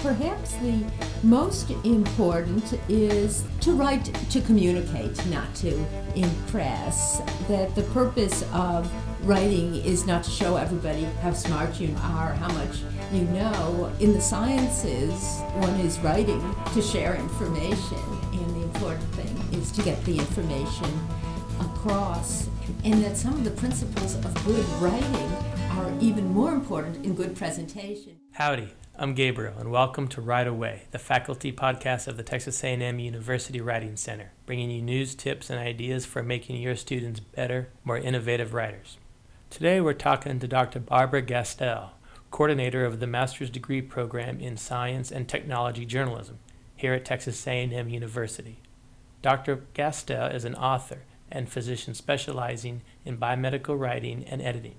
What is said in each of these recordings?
Perhaps the most important is to write to communicate, not to impress. That the purpose of writing is not to show everybody how smart you are, how much you know. In the sciences, one is writing to share information, and the important thing is to get the information across. And that some of the principles of good writing are even more important in good presentation. Howdy, I'm Gabriel, and welcome to Write Away, the faculty podcast of the Texas A&M University Writing Center, bringing you news, tips, and ideas for making your students better, more innovative writers. Today we're talking to Dr. Barbara Gastel, coordinator of the Master's Degree Program in Science and Technology Journalism here at Texas A&M University. Dr. Gastel is an author and physician specializing in biomedical writing and editing.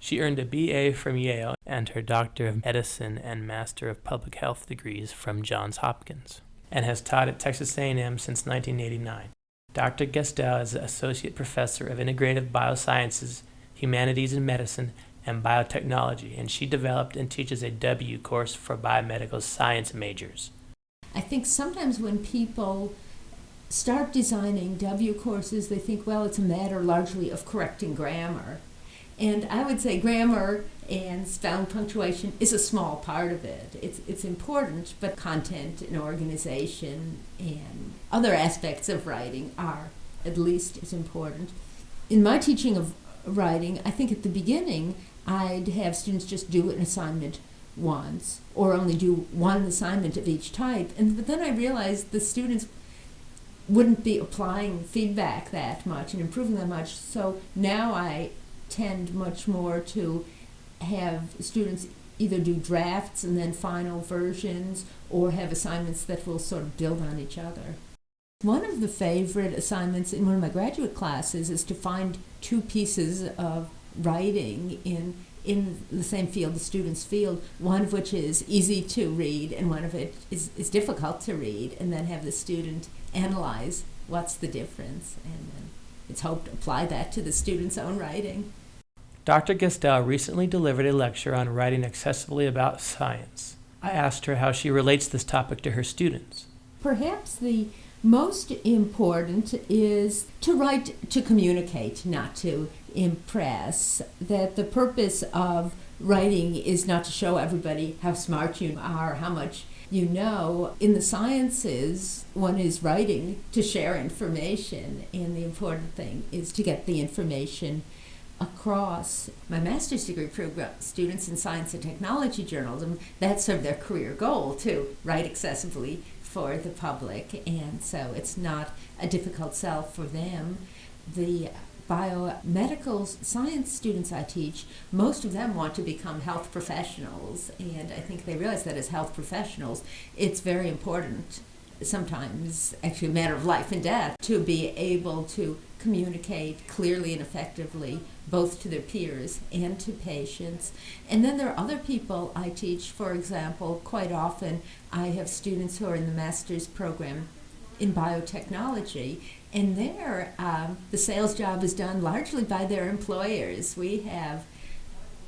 She earned a BA from Yale and her Doctor of Medicine and Master of Public Health degrees from Johns Hopkins, and has taught at Texas A&M since 1989. Dr. Gastel is Associate Professor of Integrative Biosciences, Humanities and Medicine, and Biotechnology, and she developed and teaches a W course for biomedical science majors. I think sometimes when people start designing W courses, they think, well, it's a matter largely of correcting grammar. And I would say grammar and spelling punctuation is a small part of it. It's important, but content and organization and other aspects of writing are at least as important. In my teaching of writing, I think at the beginning I'd have students just do an assignment once or only do one assignment of each type. But then I realized the students wouldn't be applying feedback that much and improving that much. So now I tend much more to have students either do drafts and then final versions, or have assignments that will sort of build on each other. One of the favorite assignments in one of my graduate classes is to find two pieces of writing in the same field, the student's field, one of which is easy to read and one of it is difficult to read, and then have the student analyze what's the difference, and then it's hoped to apply that to the student's own writing. Dr. Gastel recently delivered a lecture on writing accessibly about science. I asked her how she relates this topic to her students. Perhaps the most important is to write to communicate, not to impress. That the purpose of writing is not to show everybody how smart you are, how much you know. In the sciences, one is writing to share information, and the important thing is to get the information across. My master's degree program, students in science and technology journalism, that's sort of their career goal, to write accessibly for the public, and so it's not a difficult sell for them. The biomedical science students I teach, most of them want to become health professionals, and I think they realize that as health professionals, it's very important, sometimes actually a matter of life and death, to be able to communicate clearly and effectively both to their peers and to patients. And then there are other people I teach. For example, quite often I have students who are in the master's program in biotechnology, and there the sales job is done largely by their employers. We have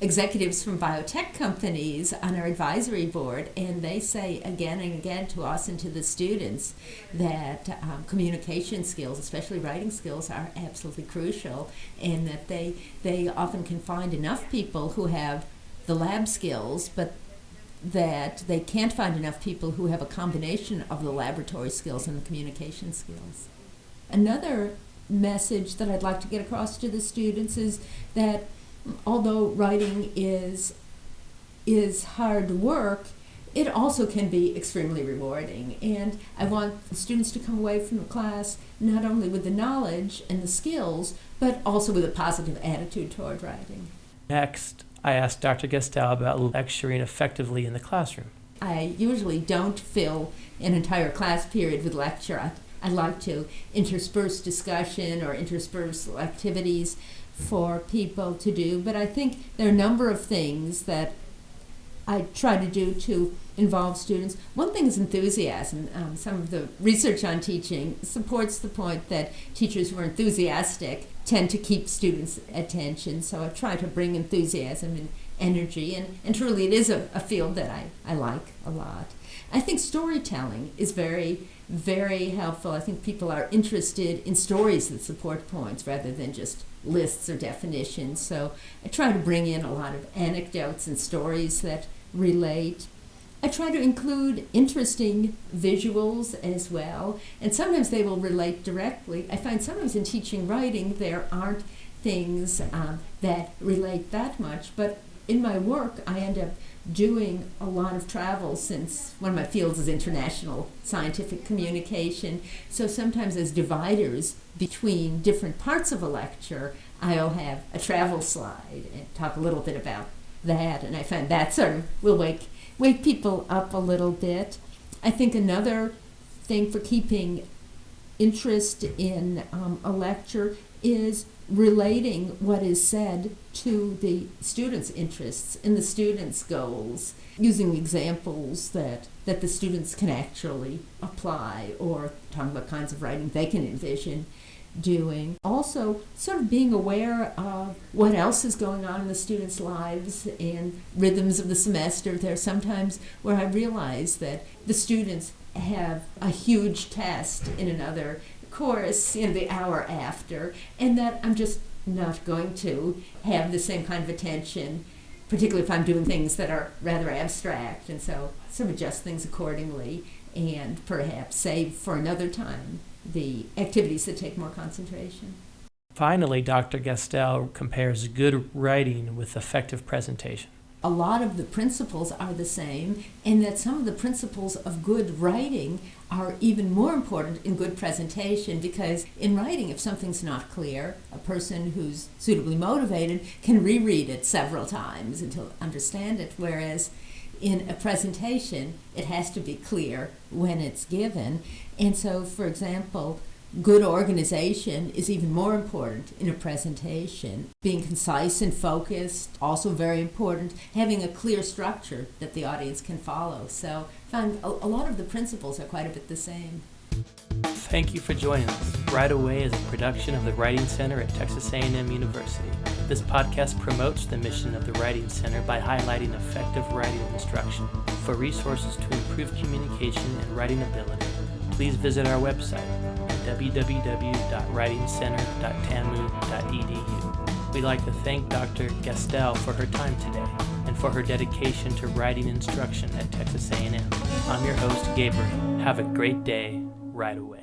executives from biotech companies on our advisory board, and they say again and again to us and to the students that communication skills, especially writing skills, are absolutely crucial, and that they often can find enough people who have the lab skills, but that they can't find enough people who have a combination of the laboratory skills and the communication skills. Another message that I'd like to get across to the students is that although writing is hard work, it also can be extremely rewarding. And I want the students to come away from the class not only with the knowledge and the skills, but also with a positive attitude toward writing. Next, I asked Dr. Gastel about lecturing effectively in the classroom. I usually don't fill an entire class period with lecture. I like to intersperse discussion or intersperse activities for people to do, but I think there are a number of things that I try to do to involve students. One thing is enthusiasm. Some of the research on teaching supports the point that teachers who are enthusiastic tend to keep students' attention, so I try to bring enthusiasm energy, and truly it is a field that I like a lot. I think storytelling is very, very helpful. I think people are interested in stories that support points rather than just lists or definitions. So I try to bring in a lot of anecdotes and stories that relate. I try to include interesting visuals as well, and sometimes they will relate directly. I find sometimes in teaching writing there aren't things that relate that much, but in my work I end up doing a lot of travel, since one of my fields is international scientific communication. So sometimes as dividers between different parts of a lecture, I'll have a travel slide and talk a little bit about that, and I find that sort of will wake people up a little bit. I think another thing for keeping interest in a lecture is relating what is said to the students' interests and the students' goals, using examples that the students can actually apply, or talking about kinds of writing they can envision doing. Also, sort of being aware of what else is going on in the students' lives and rhythms of the semester. There are sometimes where I realize that the students have a huge test in another course in the hour after, and that I'm just not going to have the same kind of attention, particularly if I'm doing things that are rather abstract, and so sort of adjust things accordingly and perhaps save for another time the activities that take more concentration. Finally, Dr. Gastel compares good writing with effective presentation. A lot of the principles are the same, and that some of the principles of good writing are even more important in good presentation, because in writing, if something's not clear, a person who's suitably motivated can reread it several times until understand it, whereas in a presentation, it has to be clear when it's given. And so, for example, good organization is even more important in a presentation. Being concise and focused, also very important. Having a clear structure that the audience can follow. So I find a lot of the principles are quite a bit the same. Thank you for joining us. Right Away is a production of the Writing Center at Texas A&M University. This podcast promotes the mission of the Writing Center by highlighting effective writing instruction. For resources to improve communication and writing ability, please visit our website at www.writingcenter.tamu.edu. We'd like to thank Dr. Gastel for her time today and for her dedication to writing instruction at Texas A&M. I'm your host, Gabriel. Have a great day, right away.